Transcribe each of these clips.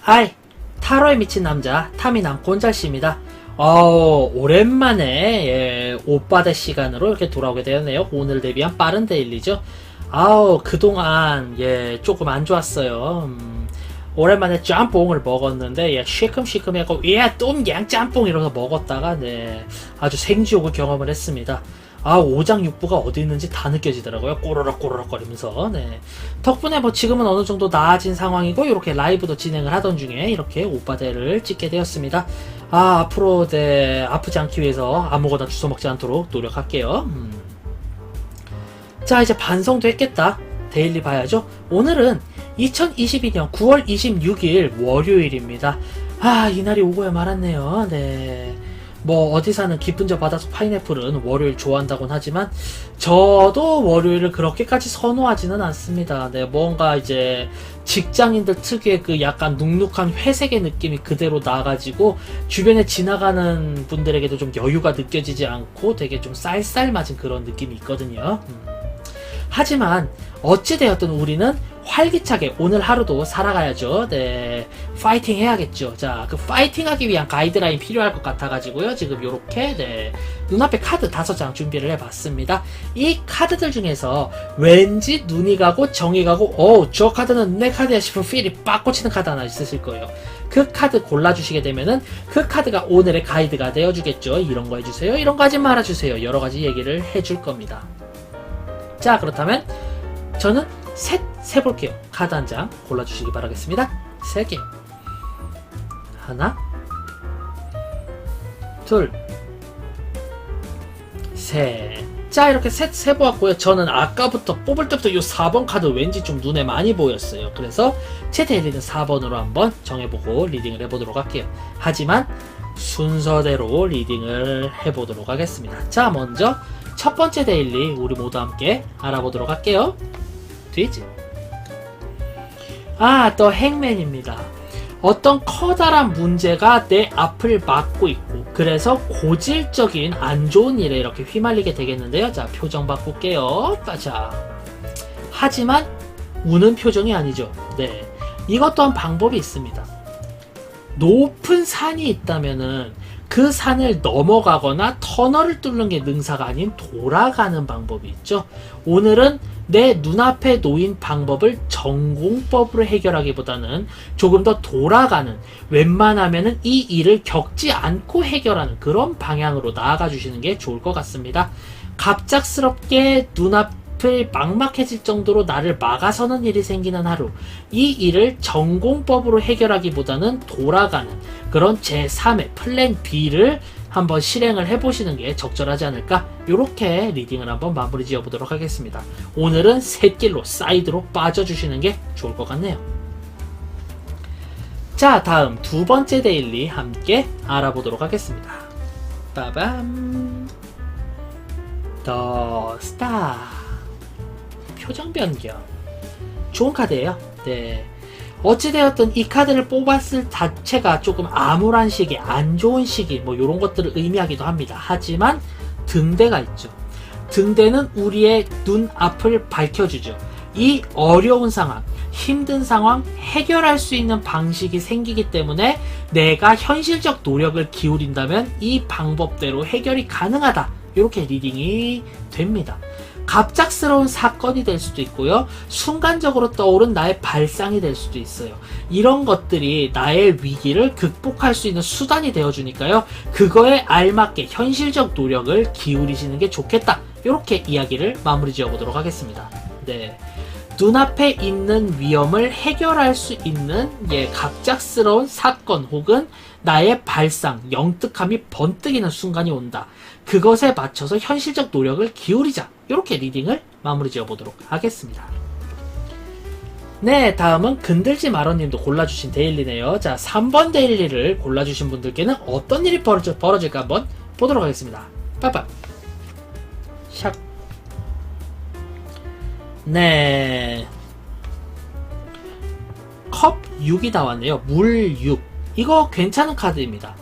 아이, 타로에 미친 남자 타미남 곤잘씨입니다. 오랜만에 오빠대 시간으로 이렇게 돌아오게 되었네요. 오늘 대비한 빠른 데일리죠. 그동안 조금 안 좋았어요. 오랜만에 짬뽕을 먹었는데 시큼시큼하고 똠양 짬뽕 이러면서 먹었다가 아주 생지옥을 경험을 했습니다. 오장육부가 어디 있는지 다 느껴지더라고요. 꼬르륵 거리면서. 덕분에 지금은 어느 정도 나아진 상황이고, 이렇게 라이브도 진행을 하던 중에 이렇게 오빠대를 찍게 되었습니다. 앞으로 아프지 않기 위해서 아무거나 주워 먹지 않도록 노력할게요. 자, 이제 반성도 했겠다. 데일리 봐야죠. 오늘은 2022년 9월 26일 월요일입니다. 이날이 오고야 말았네요. 어디 사는 기쁜 저 바다속 파인애플은 월요일 좋아한다곤 하지만 저도 월요일을 그렇게까지 선호하지는 않습니다. 뭔가 이제 직장인들 특유의 그 약간 눅눅한 회색의 느낌이 그대로 나가지고 주변에 지나가는 분들에게도 좀 여유가 느껴지지 않고 되게 좀 쌀쌀맞은 그런 느낌이 있거든요. 하지만 어찌되었든 우리는 활기차게 오늘 하루도 살아가야죠. 파이팅 해야겠죠. 자, 그 파이팅 하기 위한 가이드라인 필요할 것 같아가지고요. 지금 요렇게, 눈앞에 카드 5장 준비를 해봤습니다. 이 카드들 중에서 왠지 눈이 가고 정이 가고, 저 카드는 내 카드야 싶은 필이 빡 꽂히는 카드 하나 있으실 거예요. 그 카드 골라주시게 되면은 그 카드가 오늘의 가이드가 되어주겠죠. 이런 거 해주세요. 이런 거 하지 말아주세요. 여러 가지 얘기를 해줄 겁니다. 자, 그렇다면 저는 셋 세볼게요. 카드 한 장 골라주시기 바라겠습니다. 3개. 하나, 둘, 셋. 자, 이렇게 셋 세보았고요. 저는 아까부터 뽑을 때부터 이 4번 카드 왠지 좀 눈에 많이 보였어요. 그래서 제 데일리는 4번으로 한번 정해보고 리딩을 해보도록 할게요. 하지만 순서대로 리딩을 해보도록 하겠습니다. 자, 먼저 첫 번째 데일리 우리 모두 함께 알아보도록 할게요. 뒤지. 또 행맨입니다. 어떤 커다란 문제가 내 앞을 막고 있고, 그래서 고질적인 안 좋은 일에 이렇게 휘말리게 되겠는데요. 자, 표정 바꿀게요. 자, 하지만 우는 표정이 아니죠. 이것 또한 방법이 있습니다. 높은 산이 있다면은 그 산을 넘어가거나 터널을 뚫는 게 능사가 아닌 돌아가는 방법이 있죠. 오늘은 내 눈앞에 놓인 방법을 전공법으로 해결하기보다는 조금 더 돌아가는, 웬만하면은 이 일을 겪지 않고 해결하는 그런 방향으로 나아가 주시는 게 좋을 것 같습니다. 갑작스럽게 눈앞을 막막해질 정도로 나를 막아서는 일이 생기는 하루, 이 일을 전공법으로 해결하기보다는 돌아가는 그런 제3의 플랜 B를 한번 실행을 해보시는 게 적절하지 않을까? 이렇게 리딩을 한번 마무리 지어보도록 하겠습니다. 오늘은 샛길로 사이드로 빠져주시는 게 좋을 것 같네요. 자, 다음 두 번째 데일리 함께 알아보도록 하겠습니다. 빠밤. 더 스타. 표정 변경. 좋은 카드예요. 어찌되었든 이 카드를 뽑았을 자체가 조금 암울한 시기, 안 좋은 시기, 요런 것들을 의미하기도 합니다. 하지만 등대가 있죠. 등대는 우리의 눈앞을 밝혀주죠. 이 어려운 상황, 힘든 상황 해결할 수 있는 방식이 생기기 때문에 내가 현실적 노력을 기울인다면 이 방법대로 해결이 가능하다. 이렇게 리딩이 됩니다. 갑작스러운 사건이 될 수도 있고요. 순간적으로 떠오른 나의 발상이 될 수도 있어요. 이런 것들이 나의 위기를 극복할 수 있는 수단이 되어주니까요. 그거에 알맞게 현실적 노력을 기울이시는 게 좋겠다. 이렇게 이야기를 마무리 지어보도록 하겠습니다. 눈앞에 있는 위험을 해결할 수 있는 갑작스러운 사건 혹은 나의 발상, 영특함이 번뜩이는 순간이 온다. 그것에 맞춰서 현실적 노력을 기울이자. 이렇게 리딩을 마무리 지어보도록 하겠습니다. 다음은 근들지 마러님도 골라주신 데일리네요. 자, 3번 데일리를 골라주신 분들께는 어떤 일이 벌어질까 한번 보도록 하겠습니다. 빠빠. 샥. 컵 6이 나왔네요. 물 6. 이거 괜찮은 카드입니다.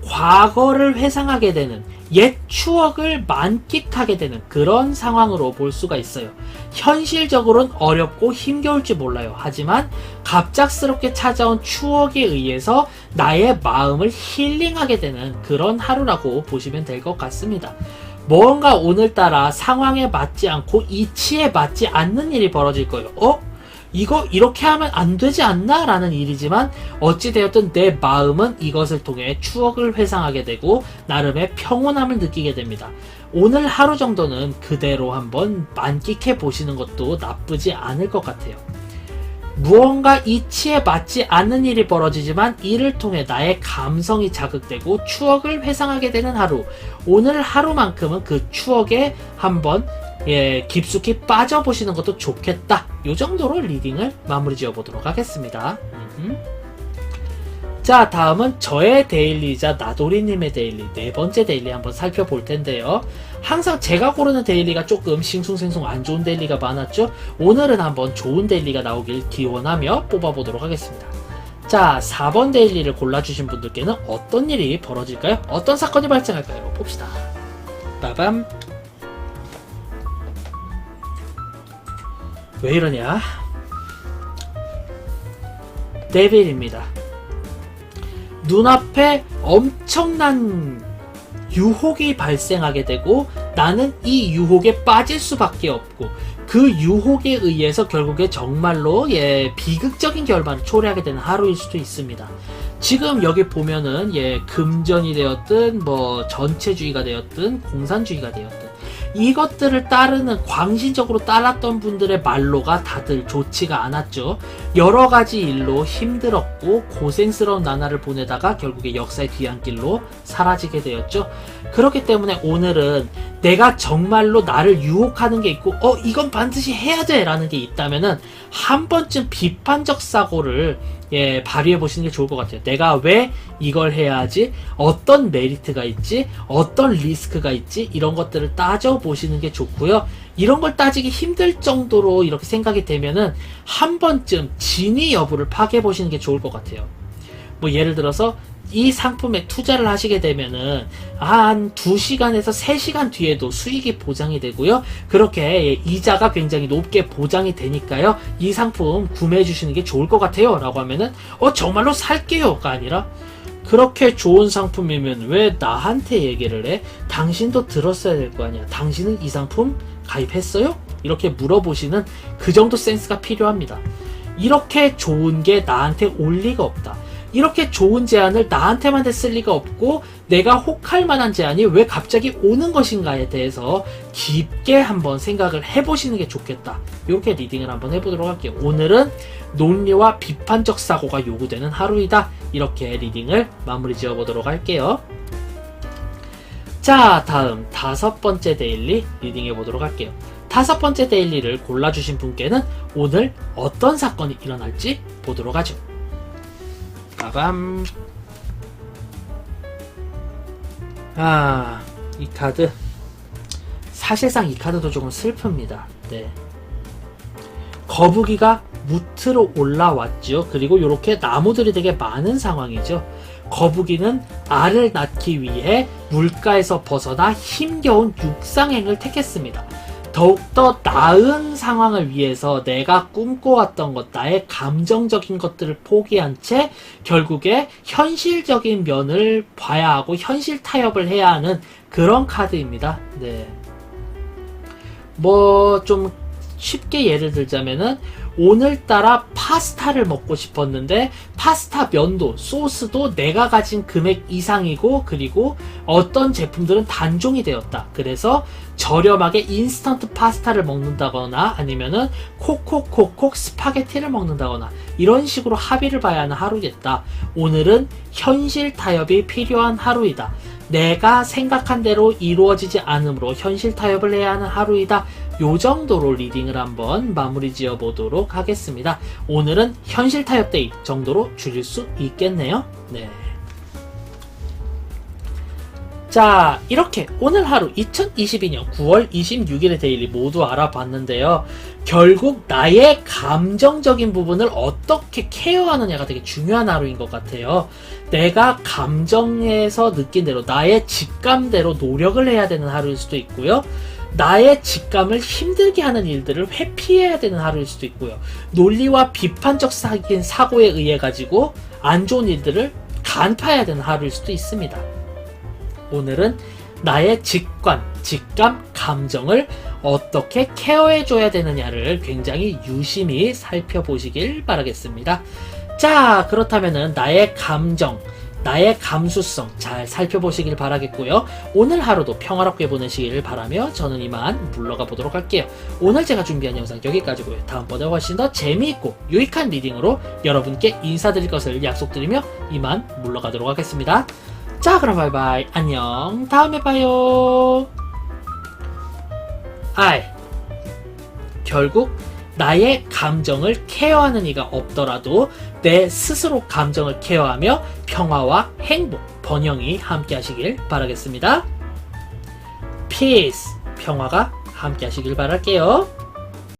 과거를 회상하게 되는, 옛 추억을 만끽하게 되는 그런 상황으로 볼 수가 있어요. 현실적으로는 어렵고 힘겨울지 몰라요. 하지만 갑작스럽게 찾아온 추억에 의해서 나의 마음을 힐링하게 되는 그런 하루라고 보시면 될 것 같습니다. 뭔가 오늘따라 상황에 맞지 않고 이치에 맞지 않는 일이 벌어질 거예요. 이거 이렇게 하면 안 되지 않나? 라는 일이지만 어찌되었든 내 마음은 이것을 통해 추억을 회상하게 되고 나름의 평온함을 느끼게 됩니다. 오늘 하루 정도는 그대로 한번 만끽해 보시는 것도 나쁘지 않을 것 같아요. 무언가 이치에 맞지 않는 일이 벌어지지만 이를 통해 나의 감성이 자극되고 추억을 회상하게 되는 하루. 오늘 하루만큼은 그 추억에 한번 깊숙이 빠져보시는 것도 좋겠다. 요 정도로 리딩을 마무리 지어보도록 하겠습니다. 자, 다음은 저의 데일리이자 나도리님의 데일리, 네 번째 데일리 한번 살펴볼 텐데요. 항상 제가 고르는 데일리가 조금 싱숭생숭 안 좋은 데일리가 많았죠? 오늘은 한번 좋은 데일리가 나오길 기원하며 뽑아보도록 하겠습니다. 자, 4번 데일리를 골라주신 분들께는 어떤 일이 벌어질까요? 어떤 사건이 발생할까요? 봅시다. 빠밤. 왜 이러냐? 데빌입니다. 눈앞에 엄청난 유혹이 발생하게 되고 나는 이 유혹에 빠질 수밖에 없고 그 유혹에 의해서 결국에 정말로 비극적인 결말을 초래하게 되는 하루일 수도 있습니다. 지금 여기 보면은 금전이 되었든 뭐 전체주의가 되었든 공산주의가 되었든 이것들을 따르는 광신적으로 따랐던 분들의 말로가 다들 좋지가 않았죠. 여러 가지 일로 힘들었고 고생스러운 나날을 보내다가 결국에 역사의 뒤안길로 사라지게 되었죠. 그렇기 때문에 오늘은 내가 정말로 나를 유혹하는 게 있고 이건 반드시 해야 돼 라는 게 있다면은 한 번쯤 비판적 사고를 발휘해 보시는 게 좋을 것 같아요. 내가 왜 이걸 해야 하지? 어떤 메리트가 있지? 어떤 리스크가 있지? 이런 것들을 따져 보시는 게 좋고요. 이런 걸 따지기 힘들 정도로 이렇게 생각이 되면은 한 번쯤 진위 여부를 파악해 보시는 게 좋을 것 같아요. 뭐 예를 들어서 이 상품에 투자를 하시게 되면은 한 2시간에서 3시간 뒤에도 수익이 보장이 되고요. 그렇게 이자가 굉장히 높게 보장이 되니까요. 이 상품 구매해 주시는 게 좋을 것 같아요. 라고 하면은 정말로 살게요가 아니라 그렇게 좋은 상품이면 왜 나한테 얘기를 해? 당신도 들었어야 될 거 아니야. 당신은 이 상품 가입했어요? 이렇게 물어보시는 그 정도 센스가 필요합니다. 이렇게 좋은 게 나한테 올 리가 없다. 이렇게 좋은 제안을 나한테만 했을 리가 없고 내가 혹할 만한 제안이 왜 갑자기 오는 것인가에 대해서 깊게 한번 생각을 해보시는 게 좋겠다. 이렇게 리딩을 한번 해보도록 할게요. 오늘은 논리와 비판적 사고가 요구되는 하루이다. 이렇게 리딩을 마무리 지어보도록 할게요. 자, 다음 5번째 데일리 리딩 해보도록 할게요. 5번째 데일리를 골라주신 분께는 오늘 어떤 사건이 일어날지 보도록 하죠. 빠밤. 이 카드 사실상 이 카드도 조금 슬픕니다. 거북이가 무트로 올라왔죠. 그리고 이렇게 나무들이 되게 많은 상황이죠. 거북이는 알을 낳기 위해 물가에서 벗어나 힘겨운 육상행을 택했습니다. 더욱더 나은 상황을 위해서 내가 꿈꿔왔던 것, 나의 감정적인 것들을 포기한 채 결국에 현실적인 면을 봐야 하고 현실 타협을 해야 하는 그런 카드입니다. 뭐 좀 쉽게 예를 들자면은 오늘따라 파스타를 먹고 싶었는데 파스타 면도 소스도 내가 가진 금액 이상이고 그리고 어떤 제품들은 단종이 되었다. 그래서 저렴하게 인스턴트 파스타를 먹는다거나 아니면은 콕콕콕콕 스파게티를 먹는다거나 이런 식으로 합의를 봐야 하는 하루겠다. 오늘은 현실 타협이 필요한 하루이다. 내가 생각한 대로 이루어지지 않으므로 현실 타협을 해야 하는 하루이다. 요 정도로 리딩을 한번 마무리 지어 보도록 하겠습니다. 오늘은 현실 타협 데이 정도로 줄일 수 있겠네요. 자, 이렇게 오늘 하루 2022년 9월 26일의 데일리 모두 알아봤는데요. 결국 나의 감정적인 부분을 어떻게 케어하느냐가 되게 중요한 하루인 것 같아요. 내가 감정에서 느낀 대로, 나의 직감대로 노력을 해야 되는 하루일 수도 있고요. 나의 직감을 힘들게 하는 일들을 회피해야 되는 하루일 수도 있고요. 논리와 비판적 사고에 의해 가지고 안 좋은 일들을 간파해야 되는 하루일 수도 있습니다. 오늘은 나의 직감, 감정을 어떻게 케어해줘야 되느냐를 굉장히 유심히 살펴보시길 바라겠습니다. 자, 그렇다면은 나의 감정, 나의 감수성 잘 살펴보시길 바라겠고요. 오늘 하루도 평화롭게 보내시길 바라며 저는 이만 물러가 보도록 할게요. 오늘 제가 준비한 영상 여기까지고요. 다음번에 훨씬 더 재미있고 유익한 리딩으로 여러분께 인사드릴 것을 약속드리며 이만 물러가도록 하겠습니다. 자, 그럼 바이바이. 안녕. 다음에 봐요. 결국 나의 감정을 케어하는 이가 없더라도 내 스스로 감정을 케어하며 평화와 행복, 번영이 함께 하시길 바라겠습니다. Peace. 평화가 함께 하시길 바랄게요.